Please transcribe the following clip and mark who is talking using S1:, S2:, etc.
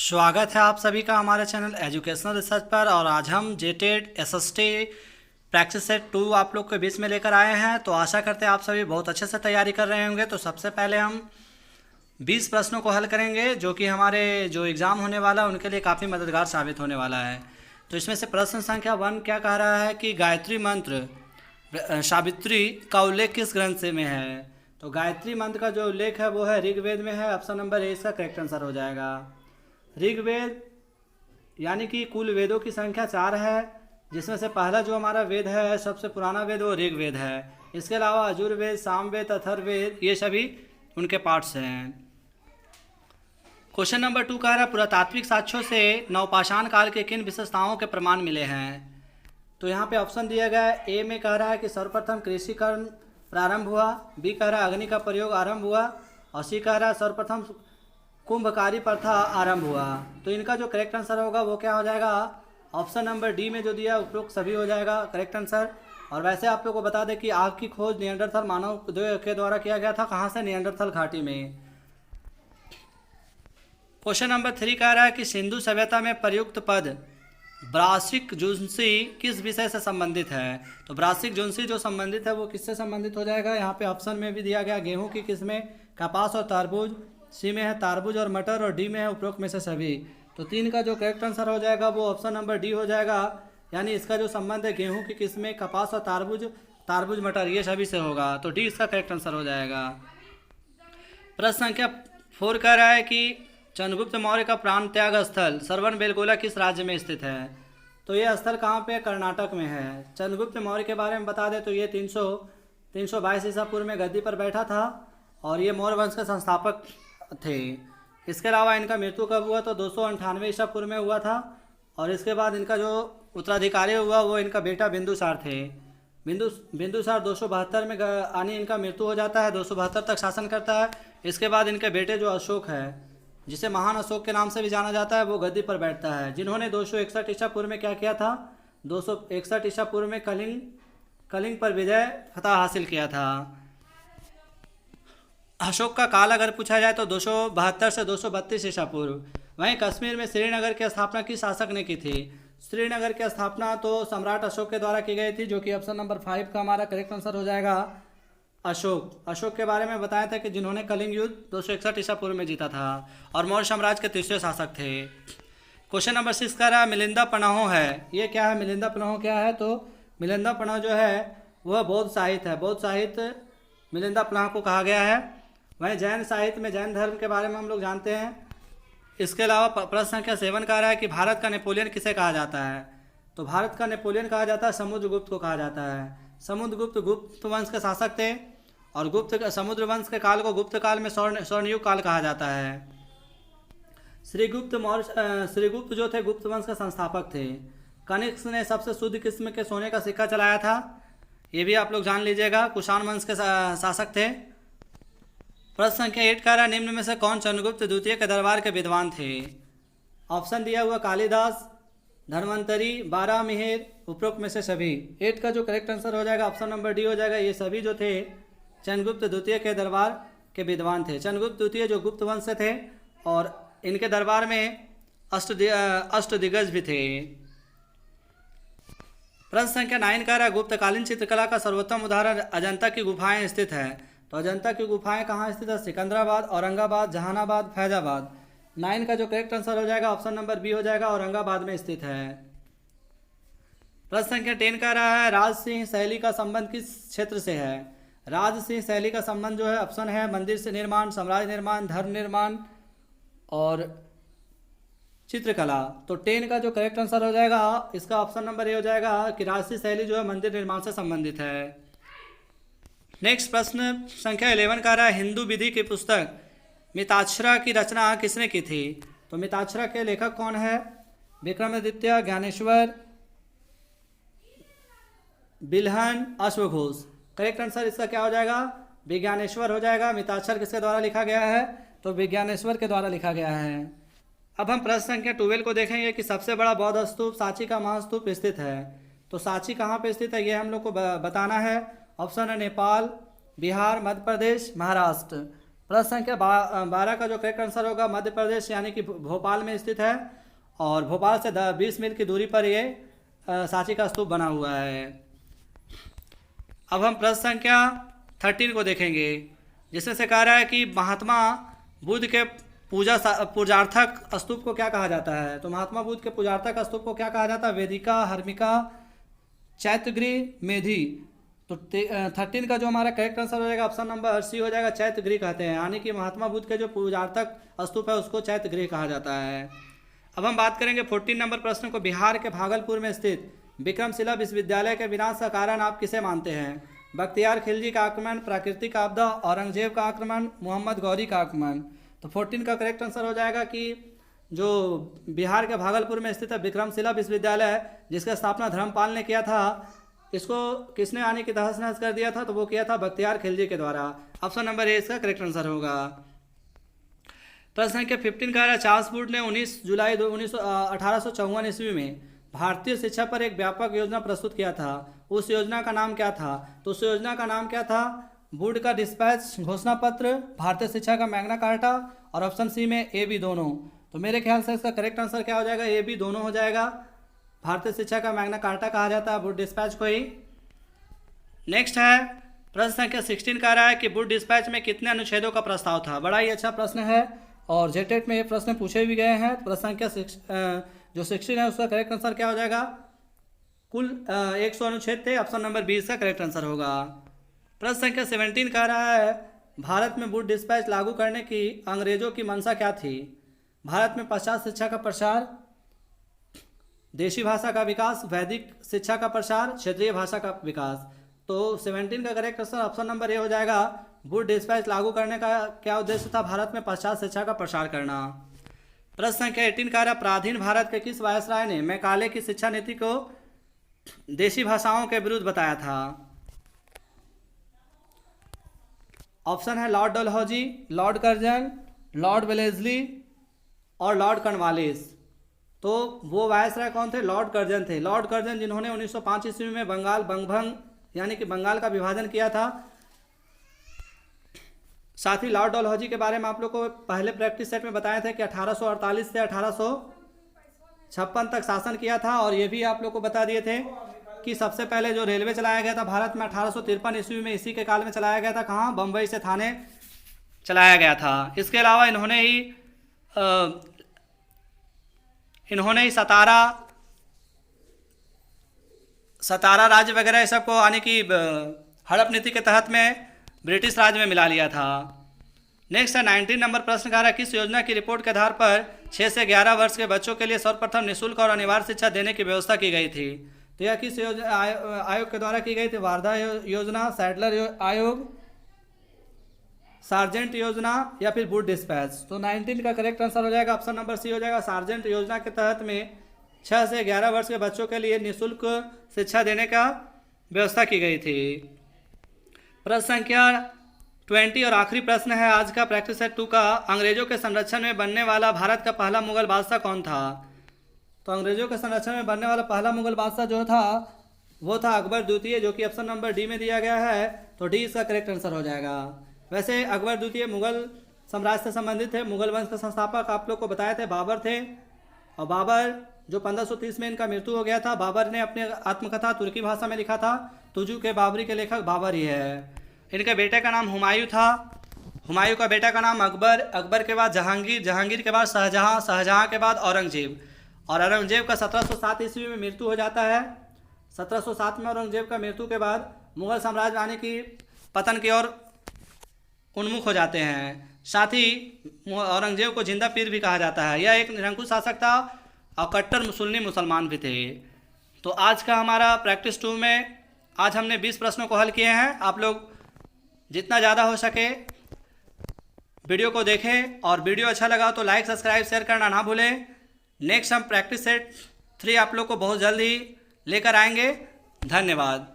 S1: स्वागत है आप सभी का हमारे चैनल एजुकेशनल रिसर्च पर। और आज हम जेटेड एसएसटी प्रैक्टिस सेट 2 आप लोग के बीच में लेकर आए हैं। तो आशा करते हैं आप सभी बहुत अच्छे से तैयारी कर रहे होंगे। तो सबसे पहले हम 20 प्रश्नों को हल करेंगे, जो कि हमारे जो एग्ज़ाम होने वाला है उनके लिए काफ़ी मददगार साबित होने वाला है। तो इसमें से प्रश्न संख्या 1 क्या कह रहा है कि गायत्री मंत्र सावित्री का उल्लेख किस ग्रंथ से में है। तो गायत्री मंत्र का जो उल्लेख है वो है ऋग्वेद में है। ऑप्शन नंबर ए इसका करेक्ट आंसर हो जाएगा। ऋग्वेद यानी कि कुल वेदों की संख्या 4 है, जिसमें से पहला जो हमारा वेद है, सबसे पुराना वेद, वो ऋग्वेद है। इसके अलावा यजुर्वेद, सामवेद, अथर्ववेद ये सभी उनके पार्ट्स हैं। क्वेश्चन नंबर 2 कह रहा है पुरातात्विक साक्ष्यों से नवपाषाण काल के किन विशेषताओं के प्रमाण मिले हैं। तो यहाँ पे ऑप्शन दिया गया है। ए में कह रहा है कि सर्वप्रथम कृषि कर्म प्रारंभ हुआ, बी कह रहा है अग्नि का प्रयोग आरंभ हुआ, और सी कह रहा है सर्वप्रथम कुंभकारी प्रथा आरंभ हुआ। तो इनका जो करेक्ट आंसर होगा वो क्या हो जाएगा, ऑप्शन नंबर डी में जो दिया उपरोक्त सभी हो जाएगा करेक्ट आंसर। और वैसे आप लोगों को बता दें कि आग की खोज नियंडरथल मानव के द्वारा किया गया था। कहाँ से? नियंडरथल घाटी में। क्वेश्चन नंबर 3 कह रहा है कि सिंधु सभ्यता में प्रयुक्त पद ब्रासिक जुंसी किस विषय से संबंधित है। तो ब्रासिक जुंसी जो संबंधित है वो किससे संबंधित हो जाएगा। यहाँ पे ऑप्शन में भी दिया गया गेहूं की किस्में, कपास और तरबूज, सी में है तारबूज और मटर, और डी में है उपरोक्त में से सभी। तो 3 का जो करेक्ट आंसर हो जाएगा वो ऑप्शन नंबर डी हो जाएगा। यानी इसका जो संबंध है गेहूं की किस्में, कपास और तारबूज मटर ये सभी से होगा। तो डी इसका करेक्ट आंसर हो जाएगा। प्रश्न संख्या 4 कह रहा है कि चंद्रगुप्त मौर्य का प्राण त्याग स्थल श्रवण बेलगोला किस राज्य में स्थित है। तो ये स्थल कहाँ पे? कर्नाटक में है। चंद्रगुप्त मौर्य के बारे में बता दें तो ये 322 ईसा पूर्व में गद्दी पर बैठा था, और ये मौर्य वंश के संस्थापक थे। इसके अलावा इनका मृत्यु कब हुआ? तो 298 ईसा पूर्व में हुआ था। और इसके बाद इनका जो उत्तराधिकारी हुआ वो इनका बेटा बिंदुसार थे। बिंदुसार 272 में आनी इनका मृत्यु हो जाता है, 272 तक शासन करता है। इसके बाद इनके बेटे जो अशोक है, जिसे महान अशोक के नाम से भी जाना जाता है, वो गद्दी पर बैठता है, जिन्होंने 261 ईसा पूर्व में क्या किया था, 261 ईसा पूर्व में कलिंग पर विजय फतह हासिल किया था। अशोक का काल अगर पूछा जाए तो 272 से 232 ईसा पूर्व। वहीं कश्मीर में श्रीनगर की स्थापना किस शासक ने की थी। श्रीनगर की स्थापना तो सम्राट अशोक के द्वारा की गई थी, जो कि ऑप्शन नंबर 5 का हमारा करेक्ट आंसर हो जाएगा। अशोक के बारे में बताया था कि जिन्होंने कलिंग युद्ध 261 ईसा पूर्व में जीता था, और मौर्य साम्राज्य के तीसरे शासक थे। क्वेश्चन नंबर 6 का रहा मिलिंदा पन्हो है, ये क्या है? मिलिंदा पन्हो क्या है? तो मिलिंदा पन्हो जो है वह बौद्ध साहित्य है। बौद्ध साहित्य मिलिंदा पन्हो को कहा गया है। वहीं जैन साहित्य में जैन धर्म के बारे में हम लोग जानते हैं। इसके अलावा प्रश्न संख्या 7 कह रहा है कि भारत का नेपोलियन किसे कहा जाता है। तो भारत का नेपोलियन कहा जाता है समुद्रगुप्त को कहा जाता है। समुद्रगुप्त गुप्त वंश के शासक थे, और समुद्र वंश के काल को गुप्त काल में स्वर्णयुग काल कहा जाता है। श्रीगुप्त जो थे गुप्त वंश के संस्थापक थे। कनिष्क ने सबसे शुद्ध किस्म के सोने का सिक्का चलाया था, ये भी आप लोग जान लीजिएगा। कुषाण वंश के शासक थे। प्रश्न संख्या 8 कह रहा है निम्न में से कौन चंद्रगुप्त द्वितीय के दरबार के विद्वान थे। ऑप्शन दिया हुआ कालिदास, धन्वंतरी, बारामिहिर, उपरोक्त में से सभी। 8 का जो करेक्ट आंसर हो जाएगा ऑप्शन नंबर डी हो जाएगा। ये सभी जो थे चंद्रगुप्त द्वितीय के दरबार के विद्वान थे। चंद्रगुप्त द्वितीय जो गुप्त वंश से थे, और इनके दरबार में अष्टदिग्गज भी थे। प्रश्न संख्या 9 कह रहा है गुप्तकालीन चित्रकला का सर्वोत्तम उदाहरण अजंता की गुफाएं स्थित है। तो अजंता की गुफाएं कहाँ स्थित है? सिकंदराबाद, औरंगाबाद, जहानाबाद, फैजाबाद। 9 का जो करेक्ट आंसर हो जाएगा ऑप्शन नंबर बी हो जाएगा, औरंगाबाद में स्थित है। प्रश्न संख्या 10 कह रहा है राजसिंह शैली का संबंध किस क्षेत्र से है। राजसिंह शैली का संबंध जो है ऑप्शन है मंदिर से निर्माण, साम्राज्य निर्माण, धर्म निर्माण और चित्रकला। तो 10 का जो करेक्ट आंसर हो जाएगा इसका ऑप्शन नंबर ए हो जाएगा कि राजसिंह शैली जो है मंदिर निर्माण से संबंधित है। नेक्स्ट प्रश्न संख्या 11 कह रहा है हिंदू विधि की पुस्तक मिताक्षरा की रचना किसने की थी। तो मिताक्षरा के लेखक कौन है? विक्रमादित्य, ज्ञानेश्वर, बिल्हन, अश्वघोष। करेक्ट आंसर इसका क्या हो जाएगा? विज्ञानेश्वर हो जाएगा। मिताक्षर किसके द्वारा लिखा गया है? तो विज्ञानेश्वर के द्वारा लिखा गया है। अब हम प्रश्न संख्या 12 को देखेंगे कि सबसे बड़ा बौद्ध स्तूप सांची का महास्तूप स्थित है। तो सांची कहाँ पे स्थित है ये हम लोग को बताना है। ऑप्शन है नेपाल, बिहार, मध्य प्रदेश, महाराष्ट्र। प्रश्न संख्या 12 का जो करेक्ट आंसर होगा मध्य प्रदेश यानी कि भोपाल में स्थित है, और भोपाल से 20 मील की दूरी पर ये सांची का स्तूप बना हुआ है। अब हम प्रश्न संख्या 13 को देखेंगे, जिसमें से कह रहा है कि महात्मा बुद्ध के पूजार्थक स्तूप को क्या कहा जाता है। तो महात्मा बुद्ध के पूजार्थक स्तूप को क्या कहा जाता है? वेदिका, हर्मिका, चैत्यगृह, मेधी। तो 13 का जो हमारा करेक्ट आंसर हो जाएगा ऑप्शन नंबर सी हो जाएगा, चैत्यगृह कहते हैं, यानी कि महात्मा बुद्ध के जो पूजार्थक स्तूप है उसको चैत्यगृह कहा जाता है। अब हम बात करेंगे 14 नंबर प्रश्न को, बिहार के भागलपुर में स्थित विक्रमशिला विश्वविद्यालय के विनाश का कारण आप किसे मानते हैं? बख्तियार खिलजी का आक्रमण, प्राकृतिक आपदा, औरंगजेब का आक्रमण, मोहम्मद गौरी का आक्रमण। तो 14 का करेक्ट आंसर हो जाएगा कि जो बिहार के भागलपुर में स्थित है विक्रमशिला विश्वविद्यालय, जिसका स्थापना धर्मपाल ने किया था, इसको किसने आने की तहस नहस कर दिया था? तो वो किया था बख्तियार खिलजी के द्वारा। ऑप्शन नंबर ए इसका करेक्ट आंसर होगा। प्रश्न संख्या 15 का है, चार्ल्स वुड ने 19 जुलाई 1854 ईस्वी में भारतीय शिक्षा पर एक व्यापक योजना प्रस्तुत किया था। उस योजना का नाम क्या था? तो उस योजना का नाम क्या था? वुड का डिस्पैच घोषणा पत्र, भारतीय शिक्षा का मैग्ना कार्टा, और ऑप्शन सी में ए बी दोनों। तो मेरे ख्याल से इसका करेक्ट आंसर क्या हो जाएगा? ए बी दोनों हो जाएगा। भारतीय शिक्षा का मैग्ना कार्टा कहा जाता है वुड डिस्पैच को ही। नेक्स्ट है प्रश्न संख्या 16 का रहा है कि वुड डिस्पैच में कितने अनुच्छेदों का प्रस्ताव था। बड़ा ही अच्छा प्रश्न है और जेटेट में ये प्रश्न पूछे भी गए हैं। प्रश्न संख्या 16 है उसका करेक्ट आंसर क्या हो जाएगा? कुल 100 अनुच्छेद थे। ऑप्शन नंबर 20 का करेक्ट आंसर होगा। प्रश्न संख्या 17 कह रहा है भारत में वुड डिस्पैच लागू करने की अंग्रेजों की मंशा क्या थी? भारत में पाश्चात्य शिक्षा का प्रसार, देशी भाषा का विकास, वैदिक शिक्षा का प्रसार, क्षेत्रीय भाषा का विकास। तो 17 का correct answer option number A हो जाएगा। वुड डिस्पैच लागू करने का क्या उद्देश्य था? भारत में पाश्चात्य शिक्षा का प्रसार करना। प्रश्न संख्या 18 का रहा, पराधीन भारत के किस वायसराय ने मैकाले की शिक्षा नीति को देशी भाषाओं के विरुद्ध बताया था? ऑप्शन है Lord Dalhousie, Lord Curzon, Lord Wellesley और लॉर्ड कॉर्नवालिस। तो वो वायसराय कौन थे? लॉर्ड कर्जन थे। लॉर्ड कर्जन जिन्होंने 1905 ईस्वी में बंगभंग यानी कि बंगाल का विभाजन किया था। साथ ही लॉर्ड डलहौजी के बारे में आप लोग को पहले प्रैक्टिस सेट में बताए थे कि 1848 से 1856 तक शासन किया था, और ये भी आप लोग को बता दिए थे कि सबसे पहले जो रेलवे चलाया गया था भारत में 1853 ईस्वी में, इसी के काल में चलाया गया था। कहाँ? बम्बई से थाने चलाया गया था। इसके अलावा इन्होंने ही सतारा राज्य वगैरह ये सबको आने की हड़प नीति के तहत में ब्रिटिश राज में मिला लिया था। नेक्स्ट है 19 नंबर प्रश्न का है, किस योजना की रिपोर्ट के आधार पर 6 से 11 वर्ष के बच्चों के लिए सर्वप्रथम निःशुल्क और अनिवार्य शिक्षा देने की व्यवस्था की गई थी? तो यह किस आयोग के द्वारा की गई थी? वार्धा योजना, सैडलर आयोग, सार्जेंट योजना या फिर वुड डिस्पैच। तो 19 का करेक्ट आंसर हो जाएगा ऑप्शन नंबर सी हो जाएगा। सार्जेंट योजना के तहत में 6 से 11 वर्ष के बच्चों के लिए निःशुल्क शिक्षा देने का व्यवस्था की गई थी। प्रश्न संख्या 20 और आखिरी प्रश्न है आज का प्रैक्टिस सेट 2 का, अंग्रेजों के संरक्षण में बनने वाला भारत का पहला मुगल बादशाह कौन था? तो अंग्रेजों के संरक्षण में बनने वाला पहला मुगल बादशाह जो था वो था अकबर द्वितीय, जो कि ऑप्शन नंबर डी में दिया गया है। तो डी इसका करेक्ट आंसर हो जाएगा। वैसे अकबर द्वितीय मुगल साम्राज्य से संबंधित है। मुगल वंश के संस्थापक आप लोग को बताए थे बाबर थे, और बाबर जो 1530 में इनका मृत्यु हो गया था। बाबर ने अपनी आत्मकथा तुर्की भाषा में लिखा था। तुजू के बाबरी के लेखक बाबर ही है। इनके बेटे का नाम हुमायूं था। हुमायूं का बेटा का नाम अकबर, अकबर के बाद जहांगीर, जहांगीर के बाद शाहजहां, शाहजहां के बाद औरंगजेब, और औरंगजेब का 1707 ईस्वी में मृत्यु हो जाता है। 1707 में औरंगजेब का मृत्यु के बाद मुगल साम्राज्य आने की पतन की ओर उन्मुख हो जाते हैं। साथ ही औरंगजेब को जिंदा पीर भी कहा जाता है। यह एक निरंकुश शासक था और कट्टर सुन्नी मुसलमान भी थे। तो आज का हमारा प्रैक्टिस 2 में आज हमने 20 प्रश्नों को हल किए हैं। आप लोग जितना ज़्यादा हो सके वीडियो को देखें, और वीडियो अच्छा लगा तो लाइक, सब्सक्राइब, शेयर करना ना भूलें। नेक्स्ट हम प्रैक्टिस सेट 3 आप लोग को बहुत जल्द ही लेकर आएंगे। धन्यवाद।